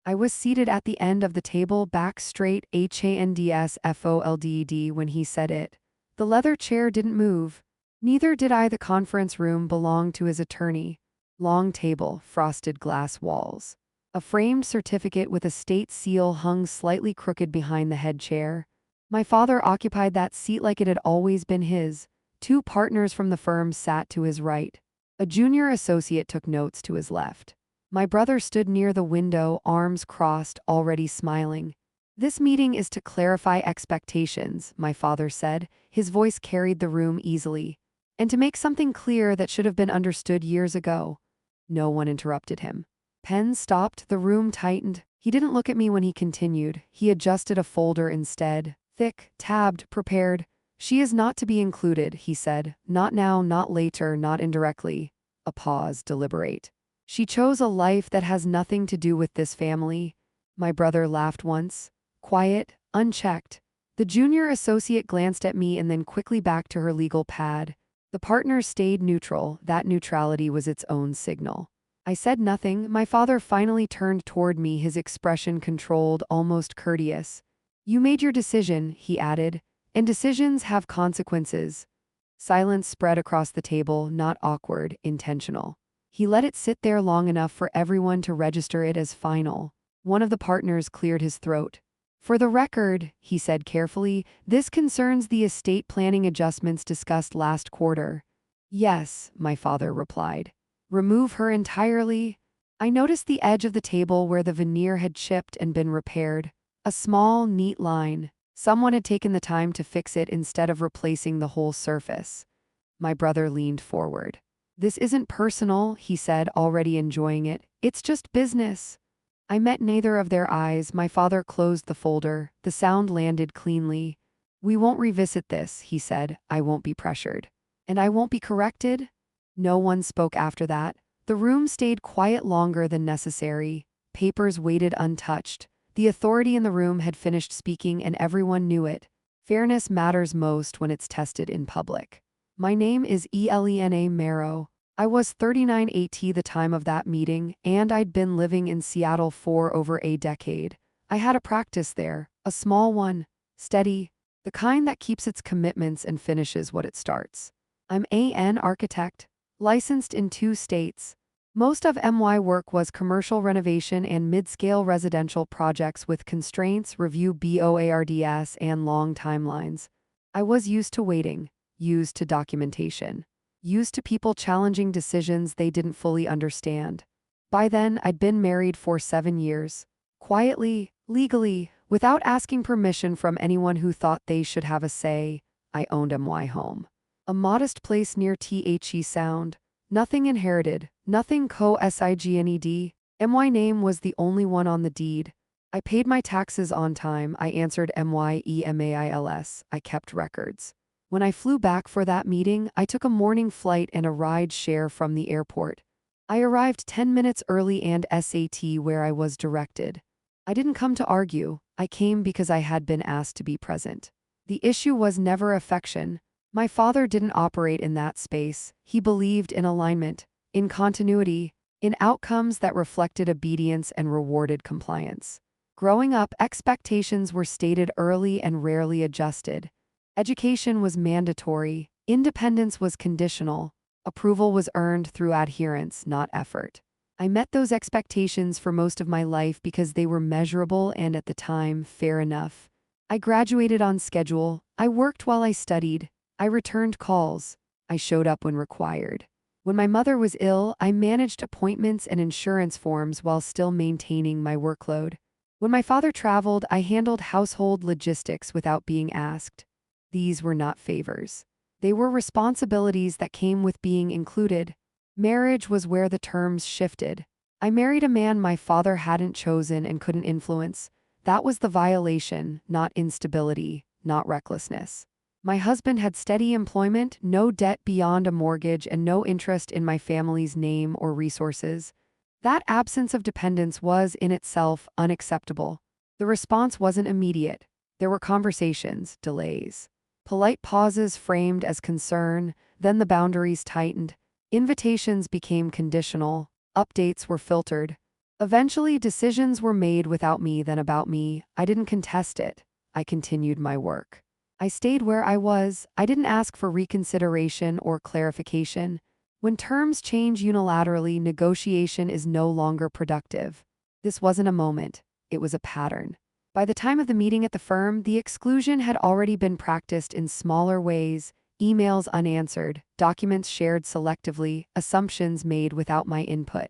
I was seated at the end of the table, back straight, handsfolded, when he said it. The leather chair didn't move. Neither did I. The conference room belonged to his attorney. Long table, frosted glass walls. A framed certificate with a state seal hung slightly crooked behind the head chair. My father occupied that seat like it had always been his. Two partners from the firm sat to his right. A junior associate took notes to his left. My brother stood near the window, arms crossed, already smiling. "This meeting is to clarify expectations," my father said. His voice carried the room easily. "And to make something clear that should have been understood years ago." No one interrupted him. Pen stopped, the room tightened. He didn't look at me when he continued. He adjusted a folder instead. Thick, tabbed, prepared. "She is not to be included," he said. "Not now, not later, not indirectly." A pause, deliberate. "She chose a life that has nothing to do with this family." My brother laughed once. Quiet, unchecked. The junior associate glanced at me and then quickly back to her legal pad. The partners stayed neutral. That neutrality was its own signal. I said nothing. My father finally turned toward me, his expression controlled, almost courteous. "You made your decision," he added, "and decisions have consequences." Silence spread across the table, not awkward, intentional. He let it sit there long enough for everyone to register it as final. One of the partners cleared his throat. "For the record," he said carefully, "this concerns the estate planning adjustments discussed last quarter." "Yes," my father replied. "Remove her entirely?" I noticed the edge of the table where the veneer had chipped and been repaired. A small, neat line. Someone had taken the time to fix it instead of replacing the whole surface. My brother leaned forward. "This isn't personal," he said, already enjoying it. "It's just business." I met neither of their eyes. My father closed the folder. The sound landed cleanly. "We won't revisit this," he said. "I won't be pressured." "And I won't be corrected?" No one spoke after that. The room stayed quiet longer than necessary. Papers waited untouched. The authority in the room had finished speaking and everyone knew it. Fairness matters most when it's tested in public. "My name is Elena Marrow. I was 39 at the time of that meeting, and I'd been living in Seattle for over a decade. I had a practice there, a small one, steady, the kind that keeps its commitments and finishes what it starts. I'm an architect, licensed in 2 states. Most of my work was commercial renovation and mid-scale residential projects with constraints, review BOARDS, and long timelines. I was used to waiting, used to documentation, used to people challenging decisions they didn't fully understand. By then, I'd been married for 7 years. Quietly, legally, without asking permission from anyone who thought they should have a say, I owned my home. A modest place near The Sound. Nothing inherited, nothing co-signed. My name was the only one on the deed. I paid my taxes on time. I answered my emails. I kept records. When I flew back for that meeting, I took a morning flight and a ride share from the airport. I arrived 10 minutes early and SAT where I was directed. I didn't come to argue. I came because I had been asked to be present. The issue was never affection. My father didn't operate in that space. He believed in alignment, in continuity, in outcomes that reflected obedience and rewarded compliance. Growing up, expectations were stated early and rarely adjusted. Education was mandatory, independence was conditional, approval was earned through adherence, not effort. I met those expectations for most of my life because they were measurable and, at the time, fair enough. I graduated on schedule, I worked while I studied, I returned calls, I showed up when required. When my mother was ill, I managed appointments and insurance forms while still maintaining my workload. When my father traveled, I handled household logistics without being asked. These were not favors. They were responsibilities that came with being included. Marriage was where the terms shifted. I married a man my father hadn't chosen and couldn't influence. That was the violation, not instability, not recklessness. My husband had steady employment, no debt beyond a mortgage, and no interest in my family's name or resources. That absence of dependence was, in itself, unacceptable. The response wasn't immediate. There were conversations, delays. Polite pauses framed as concern, then the boundaries tightened. Invitations became conditional, updates were filtered. Eventually, decisions were made without me than about me. I didn't contest it. I continued my work. I stayed where I was. I didn't ask for reconsideration or clarification. When terms change unilaterally, negotiation is no longer productive. This wasn't a moment. It was a pattern. By the time of the meeting at the firm, the exclusion had already been practiced in smaller ways: emails unanswered, documents shared selectively, assumptions made without my input.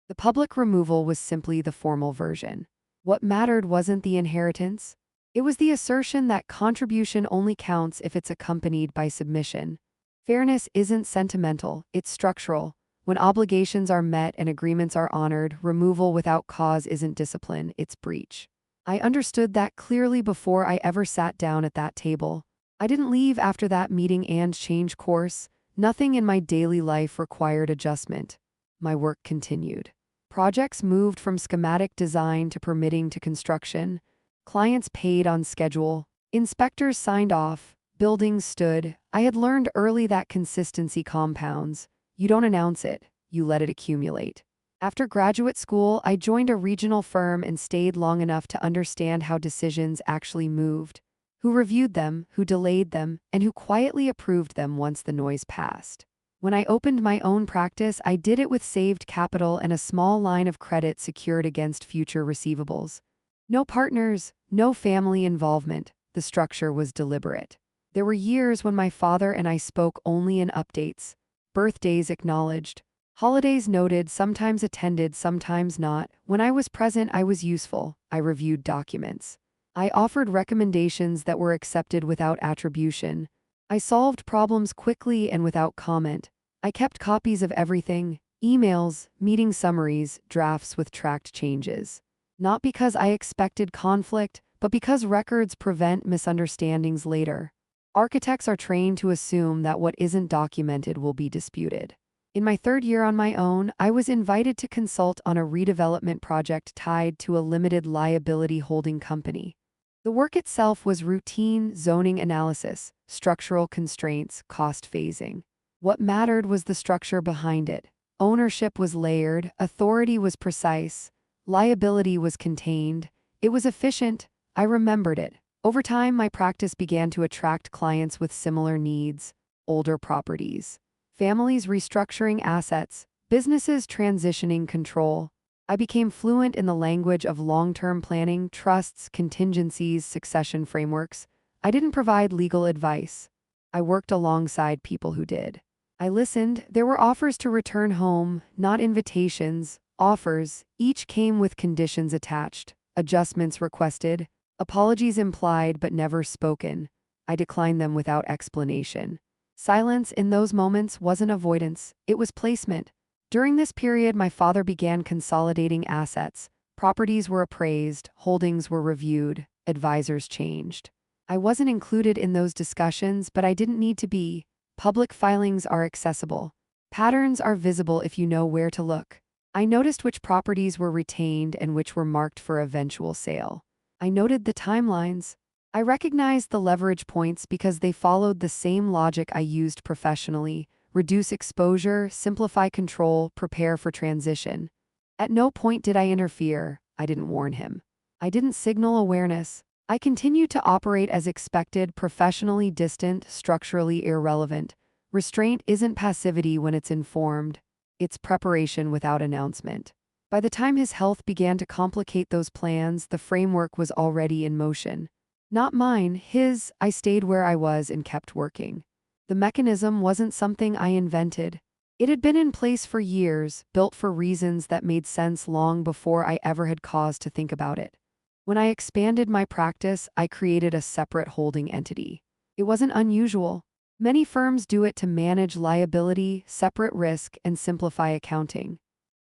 The public removal was simply the formal version. What mattered wasn't the inheritance. It was the assertion that contribution only counts if it's accompanied by submission. Fairness isn't sentimental, it's structural. When obligations are met and agreements are honored, removal without cause isn't discipline, it's breach. I understood that clearly before I ever sat down at that table. I didn't leave after that meeting and change course. Nothing in my daily life required adjustment. My work continued. Projects moved from schematic design to permitting to construction. Clients paid on schedule. Inspectors signed off. Buildings stood. I had learned early that consistency compounds. You don't announce it, you let it accumulate. After graduate school, I joined a regional firm and stayed long enough to understand how decisions actually moved, who reviewed them, who delayed them, and who quietly approved them once the noise passed. When I opened my own practice, I did it with saved capital and a small line of credit secured against future receivables. No partners, no family involvement. The structure was deliberate. There were years when my father and I spoke only in updates. Birthdays acknowledged. Holidays noted, sometimes attended, sometimes not. When I was present, I was useful. I reviewed documents. I offered recommendations that were accepted without attribution. I solved problems quickly and without comment. I kept copies of everything: emails, meeting summaries, drafts with tracked changes. Not because I expected conflict, but because records prevent misunderstandings later. Architects are trained to assume that what isn't documented will be disputed. In my third year on my own, I was invited to consult on a redevelopment project tied to a limited liability holding company. The work itself was routine zoning analysis, structural constraints, cost phasing. What mattered was the structure behind it. Ownership was layered, authority was precise, liability was contained. It was efficient. I remembered it. Over time, my practice began to attract clients with similar needs: older properties, families restructuring assets, businesses transitioning control. I became fluent in the language of long-term planning, trusts, contingencies, succession frameworks. I didn't provide legal advice. I worked alongside people who did. I listened. There were offers to return home, not invitations, offers. Each came with conditions attached, adjustments requested, apologies implied but never spoken. I declined them without explanation. Silence in those moments wasn't avoidance, it was placement. During this period, my father began consolidating assets. Properties were appraised, holdings were reviewed, advisors changed. I wasn't included in those discussions, but I didn't need to be. Public filings are accessible. Patterns are visible if you know where to look. I noticed which properties were retained and which were marked for eventual sale. I noted the timelines. I recognized the leverage points because they followed the same logic I used professionally: reduce exposure, simplify control, prepare for transition. At no point did I interfere. I didn't warn him. I didn't signal awareness. I continued to operate as expected: professionally distant, structurally irrelevant. Restraint isn't passivity when it's informed. It's preparation without announcement. By the time his health began to complicate those plans, the framework was already in motion. Not mine, his. I stayed where I was and kept working. The mechanism wasn't something I invented. It had been in place for years, built for reasons that made sense long before I ever had cause to think about it. When I expanded my practice, I created a separate holding entity. It wasn't unusual. Many firms do it to manage liability, separate risk, and simplify accounting.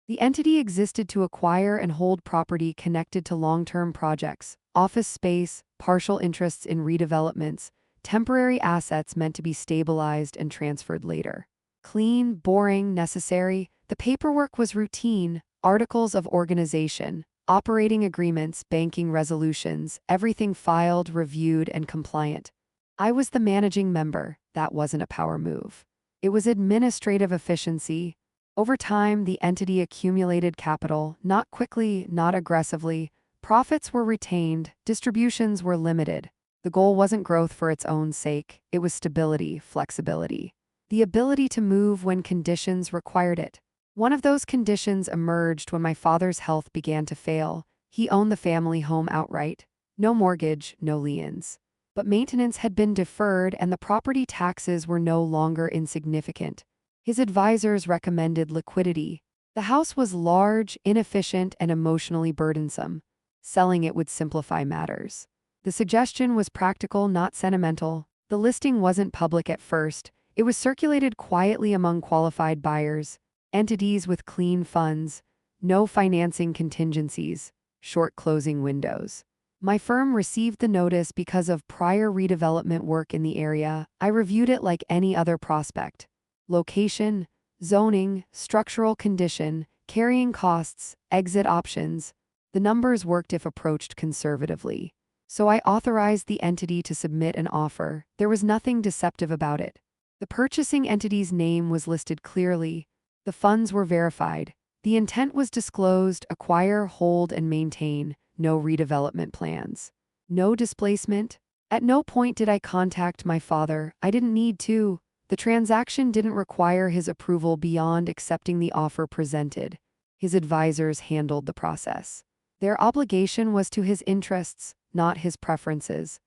The entity existed to acquire and hold property connected to long-term projects: office space, partial interests in redevelopments, temporary assets meant to be stabilized and transferred later. Clean, boring, necessary. The paperwork was routine: articles of organization, operating agreements, banking resolutions, everything filed, reviewed, and compliant. I was the managing member. That wasn't a power move. It was administrative efficiency. Over time, the entity accumulated capital, not quickly, not aggressively. Profits were retained, distributions were limited. The goal wasn't growth for its own sake, it was stability, flexibility. The ability to move when conditions required it. One of those conditions emerged when my father's health began to fail. He owned the family home outright. No mortgage, no liens. But maintenance had been deferred and the property taxes were no longer insignificant. His advisors recommended liquidity. The house was large, inefficient, and emotionally burdensome. Selling it would simplify matters. The suggestion was practical, not sentimental. The listing wasn't public at first. It was circulated quietly among qualified buyers, entities with clean funds, no financing contingencies, short closing windows. My firm received the notice because of prior redevelopment work in the area. I reviewed it like any other prospect. Location, zoning, structural condition, carrying costs, exit options. The numbers worked if approached conservatively. So I authorized the entity to submit an offer. There was nothing deceptive about it. The purchasing entity's name was listed clearly. The funds were verified. The intent was disclosed: acquire, hold, and maintain. No redevelopment plans. No displacement. At no point did I contact my father. I didn't need to. The transaction didn't require his approval beyond accepting the offer presented. His advisors handled the process. Their obligation was to his interests, not his preferences.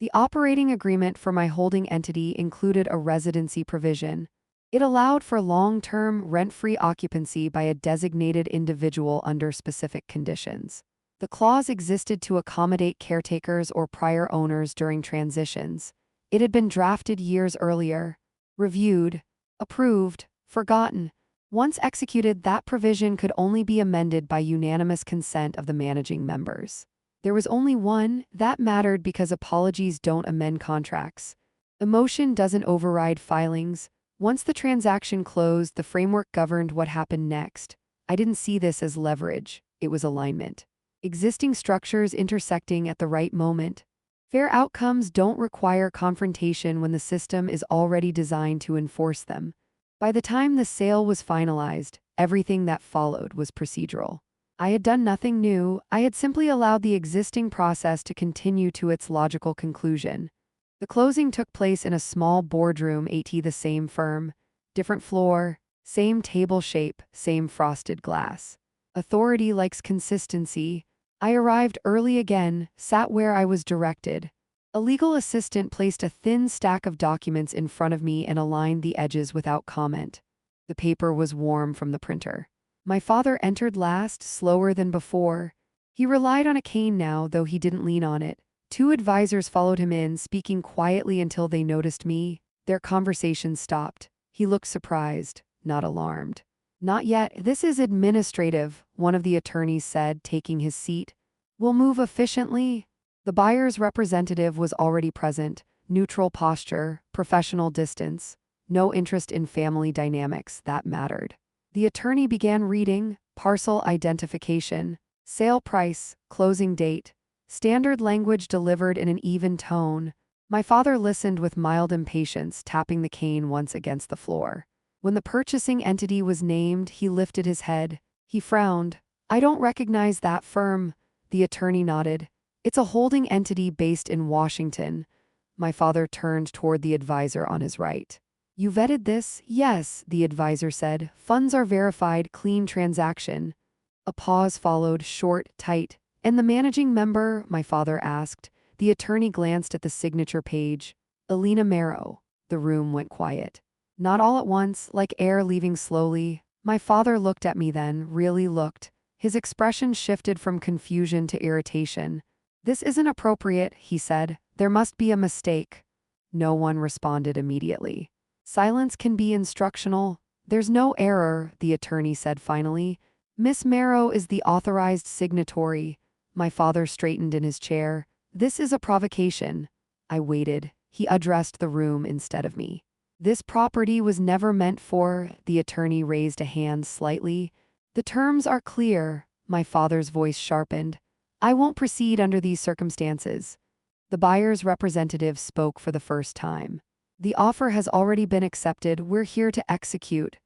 The operating agreement for my holding entity included a residency provision. It allowed for long-term, rent-free occupancy by a designated individual under specific conditions. The clause existed to accommodate caretakers or prior owners during transitions. It had been drafted years earlier. Reviewed, approved, forgotten. Once executed, that provision could only be amended by unanimous consent of the managing members. There was only one. That mattered because apologies don't amend contracts. Emotion doesn't override filings. Once the transaction closed, the framework governed what happened next. I didn't see this as leverage. It was alignment. Existing structures intersecting at the right moment. Fair outcomes don't require confrontation when the system is already designed to enforce them. By the time the sale was finalized, everything that followed was procedural. I had done nothing new. I had simply allowed the existing process to continue to its logical conclusion. The closing took place in a small boardroom at the same firm. Different floor, same table shape, same frosted glass. Authority likes consistency. I arrived early again, sat where I was directed. A legal assistant placed a thin stack of documents in front of me and aligned the edges without comment. The paper was warm from the printer. My father entered last, slower than before. He relied on a cane now, though he didn't lean on it. Two advisors followed him in, speaking quietly until they noticed me. Their conversation stopped. He looked surprised, not alarmed. "Not yet. This is administrative," one of the attorneys said, taking his seat. "We'll move efficiently." The buyer's representative was already present. Neutral posture, professional distance. No interest in family dynamics that mattered. The attorney began reading: parcel identification, sale price, closing date. Standard language delivered in an even tone. My father listened with mild impatience, tapping the cane once against the floor. When the purchasing entity was named, he lifted his head. He frowned. "I don't recognize that firm." The attorney nodded. "It's a holding entity based in Washington." My father turned toward the advisor on his right. "You vetted this?" "Yes," the advisor said. "Funds are verified, clean transaction." A pause followed, short, tight. "And the managing member?" my father asked. The attorney glanced at the signature page. "Elena Marrow." The room went quiet. Not all at once, like air leaving slowly. My father looked at me then, really looked. His expression shifted from confusion to irritation. "This isn't appropriate," he said. "There must be a mistake." No one responded immediately. "Silence can be instructional." "There's no error," the attorney said finally. "Miss Marrow is the authorized signatory." My father straightened in his chair. "This is a provocation." I waited. He addressed the room instead of me. "This property was never meant for," the attorney raised a hand slightly. "The terms are clear." My father's voice sharpened. "I won't proceed under these circumstances." The buyer's representative spoke for the first time. "The offer has already been accepted. We're here to execute."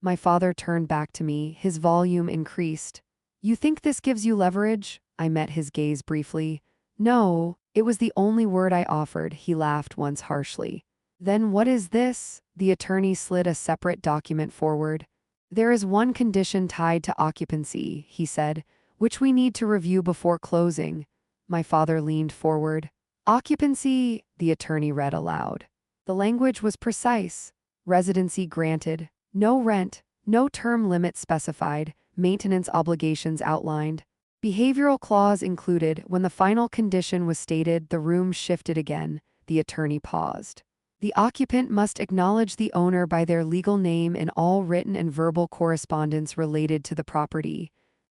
My father turned back to me, his volume increased. You think this gives you leverage? I met his gaze briefly. No, it was the only word I offered, he laughed once harshly. Then what is this? The attorney slid a separate document forward. There is one condition tied to occupancy, he said, which we need to review before closing. My father leaned forward. Occupancy, the attorney read aloud. The language was precise. Residency granted. No rent. No term limit specified. Maintenance obligations outlined. Behavioral clause included. When the final condition was stated, the room shifted again. The attorney paused. The occupant must acknowledge the owner by their legal name in all written and verbal correspondence related to the property.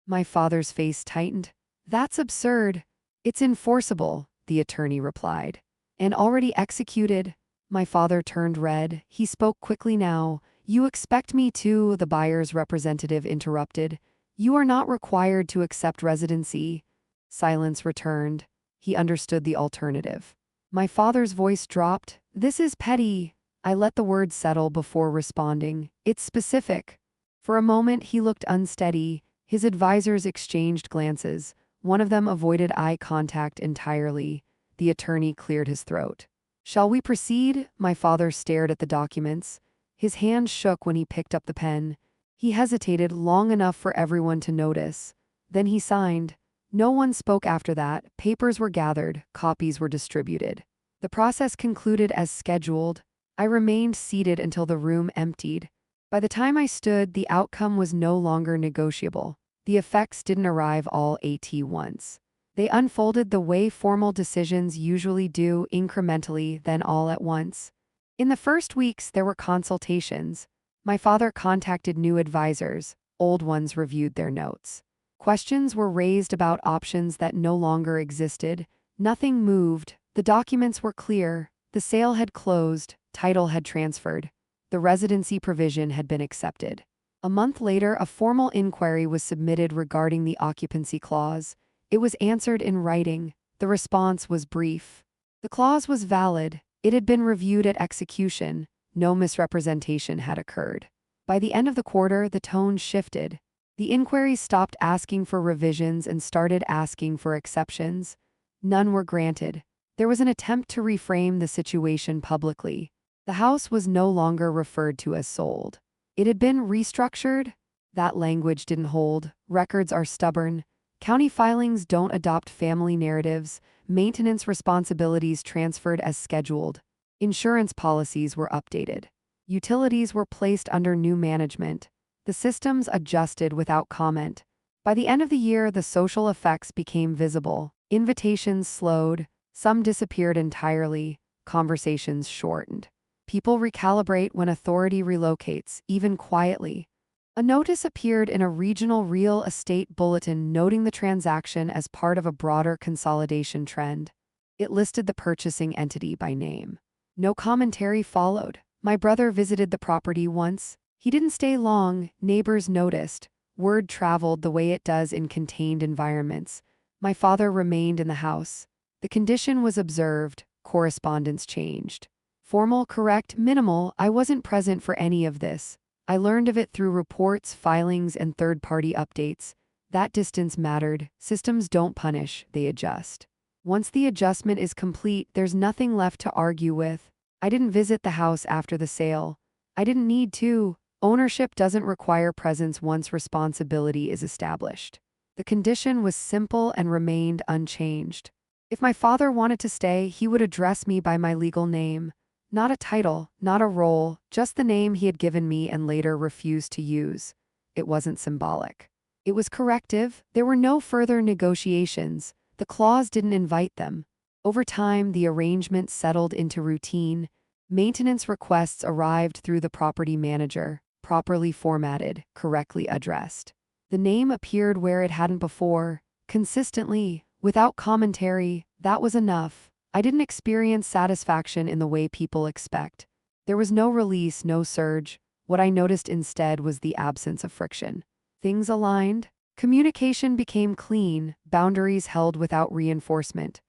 My father's face tightened. That's absurd. It's enforceable, the attorney replied. And already executed. My father turned red. He spoke quickly now. You expect me to, the buyer's representative interrupted. You are not required to accept residency. Silence returned. He understood the alternative. My father's voice dropped. This is petty. I let the words settle before responding. It's specific. For a moment he looked unsteady. His advisors exchanged glances. One of them avoided eye contact entirely. The attorney cleared his throat. Shall we proceed? My father stared at the documents. His hand shook when he picked up the pen. He hesitated long enough for everyone to notice. Then he signed. No one spoke after that. Papers were gathered. Copies were distributed. The process concluded as scheduled. I remained seated until the room emptied. By the time I stood, the outcome was no longer negotiable. The effects didn't arrive all at once. They unfolded the way formal decisions usually do, incrementally, then all at once. In the first weeks, there were consultations. My father contacted new advisors. Old ones reviewed their notes. Questions were raised about options that no longer existed. Nothing moved. The documents were clear. The sale had closed. Title had transferred. The residency provision had been accepted. A month later, a formal inquiry was submitted regarding the occupancy clause. It was answered in writing. The response was brief. The clause was valid. It had been reviewed at execution. No misrepresentation had occurred. By the end of the quarter, the tone shifted. The inquiry stopped asking for revisions and started asking for exceptions. None were granted. There was an attempt to reframe the situation publicly. The house was no longer referred to as sold. It had been restructured. That language didn't hold. Records are stubborn. County filings don't adopt family narratives. Maintenance responsibilities transferred as scheduled. Insurance policies were updated. Utilities were placed under new management. The systems adjusted without comment. By the end of the year, the social effects became visible. Invitations slowed. Some disappeared entirely. Conversations shortened. People recalibrate when authority relocates, even quietly. A notice appeared in a regional real estate bulletin noting the transaction as part of a broader consolidation trend. It listed the purchasing entity by name. No commentary followed. My brother visited the property once. He didn't stay long. Neighbors noticed. Word traveled the way it does in contained environments. My father remained in the house. The condition was observed. Correspondence changed. Formal, correct, minimal. I wasn't present for any of this. I learned of it through reports, filings, and third-party updates. That distance mattered. Systems don't punish, they adjust. Once the adjustment is complete, there's nothing left to argue with. I didn't visit the house after the sale. I didn't need to. Ownership doesn't require presence once responsibility is established. The condition was simple and remained unchanged. If my father wanted to stay, he would address me by my legal name. Not a title, not a role, just the name he had given me and later refused to use. It wasn't symbolic. It was corrective. There were no further negotiations. The clause didn't invite them. Over time, the arrangement settled into routine. Maintenance requests arrived through the property manager, properly formatted, correctly addressed. The name appeared where it hadn't before, consistently, without commentary. That was enough. I didn't experience satisfaction in the way people expect. There was no release, no surge. What I noticed instead was the absence of friction. Things aligned. Communication became clean, boundaries held without reinforcement.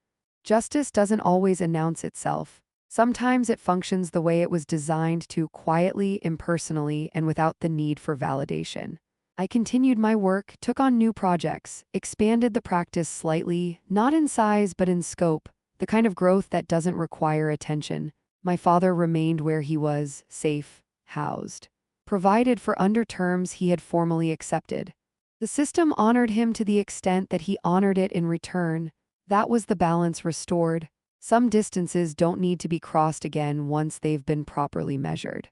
Justice doesn't always announce itself. Sometimes it functions the way it was designed to, quietly, impersonally, and without the need for validation. I continued my work, took on new projects, expanded the practice slightly, not in size but in scope, the kind of growth that doesn't require attention. My father remained where he was, safe, housed, provided for under terms he had formally accepted. The system honored him to the extent that he honored it in return. That was the balance restored. Some distances don't need to be crossed again once they've been properly measured.